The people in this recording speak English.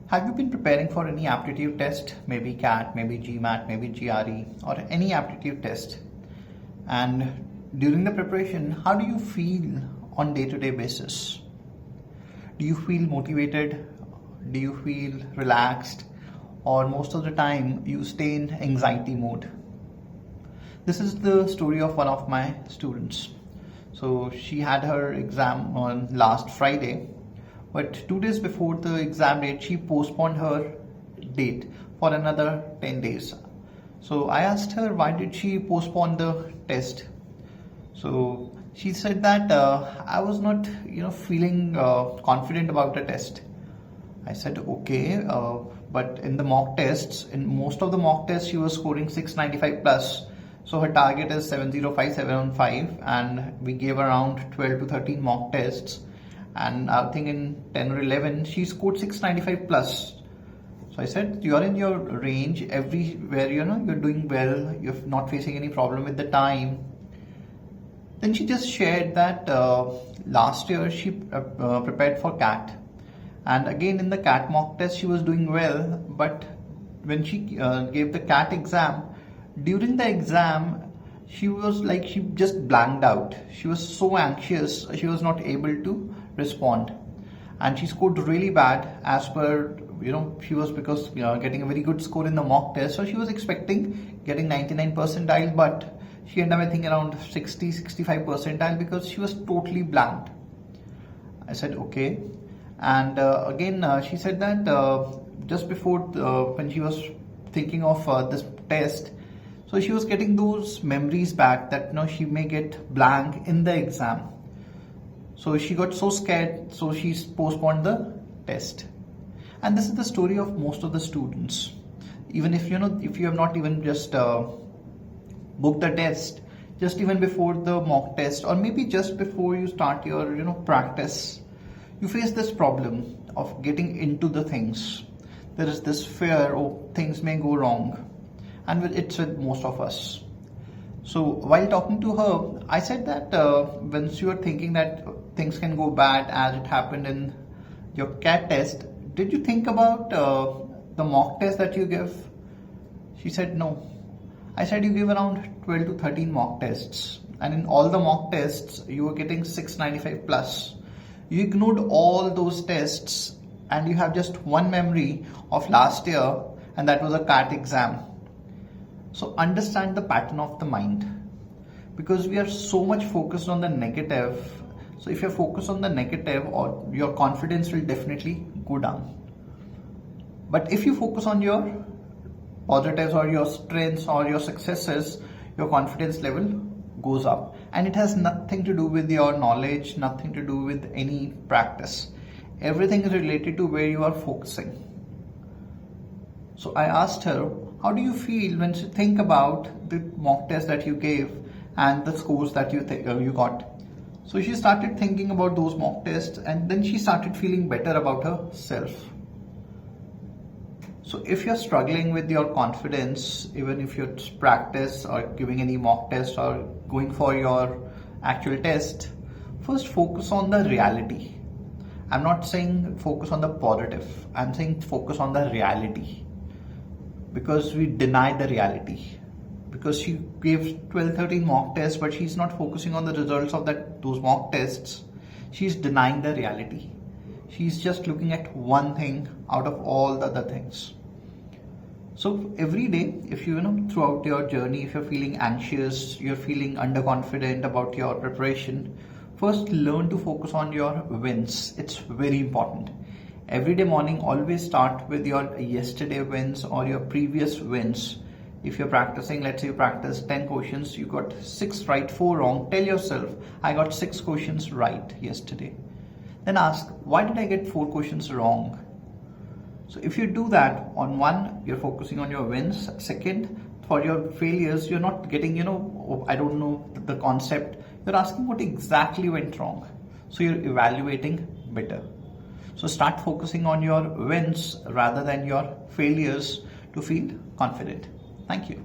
Have you been preparing for any aptitude test? Maybe CAT, maybe GMAT, maybe GRE, or any aptitude test. And during the preparation, how do you feel on day-to-day basis? Do you feel motivated? Do you feel relaxed? Or most of the time you stay in anxiety mode? This is the story of one of my students. So she had her exam on last Friday, but 2 days before the exam date, she postponed her date for another 10 days. So I asked her, why did she postpone the test? So she said that I was not, feeling confident about the test. I said, okay, but in the mock tests, in most of the mock tests, she was scoring 695 plus. So her target is 705, 715, and we gave around 12 to 13 mock tests. And I think in 10 or 11, she scored 695 plus. So I said, you're in your range everywhere, you're doing well, you're not facing any problem with the time. Then she just shared that last year she prepared for CAT. And again in the CAT mock test, she was doing well. But when she gave the CAT exam, during the exam, she was like, she just blanked out. She was so anxious, she was not able to respond. And she scored really bad as per, she was because getting a very good score in the mock test. So she was expecting getting 99 percentile, but she ended up, I think, around 60, 65 percentile because she was totally blanked. I said, okay. And again, she said that just before when she was thinking of this test, so she was getting those memories back that she may get blank in the exam. So she got so scared, so she postponed the test. And this is the story of most of the students. Even if if you have not even just booked the test, just even before the mock test, or maybe just before you start your practice, you face this problem of getting into the things. There is this fear, oh, things may go wrong. And it's with most of us. So while talking to her, I said that once you are thinking that things can go bad as it happened in your CAT test, did you think about the mock test that you give? She said no. I said you give around 12 to 13 mock tests, and in all the mock tests you were getting 695 plus. You ignored all those tests and you have just one memory of last year, and that was a CAT exam. So understand the pattern of the mind, because we are so much focused on the negative. So if you're focused on the negative, or your confidence will definitely go down. But if you focus on your positives or your strengths or your successes, your confidence level goes up. And it has nothing to do with your knowledge, nothing to do with any practice. Everything is related to where you are focusing. So I asked her, how do you feel when you think about the mock test that you gave and the scores that you got? So she started thinking about those mock tests, and then she started feeling better about herself. So if you're struggling with your confidence, even if you practice or giving any mock test or going for your actual test, first focus on the reality. I'm not saying focus on the positive. I'm saying focus on the reality. Because we deny the reality. Because she gave 12, 13 mock tests, but she's not focusing on the results of those mock tests. She's denying the reality. She's just looking at one thing out of all the other things. So every day, if you throughout your journey, if you're feeling anxious, you're feeling underconfident about your preparation, first learn to focus on your wins. It's very important. Every day morning, always start with your yesterday wins or your previous wins. If you're practicing, let's say you practice 10 questions, you got 6 right, 4 wrong. Tell yourself, I got 6 questions right yesterday. Then ask, why did I get 4 questions wrong? So if you do that, on one, you're focusing on your wins. Second, for your failures, you're not getting, I don't know the concept. You're asking what exactly went wrong. So you're evaluating better. So start focusing on your wins rather than your failures to feel confident. Thank you.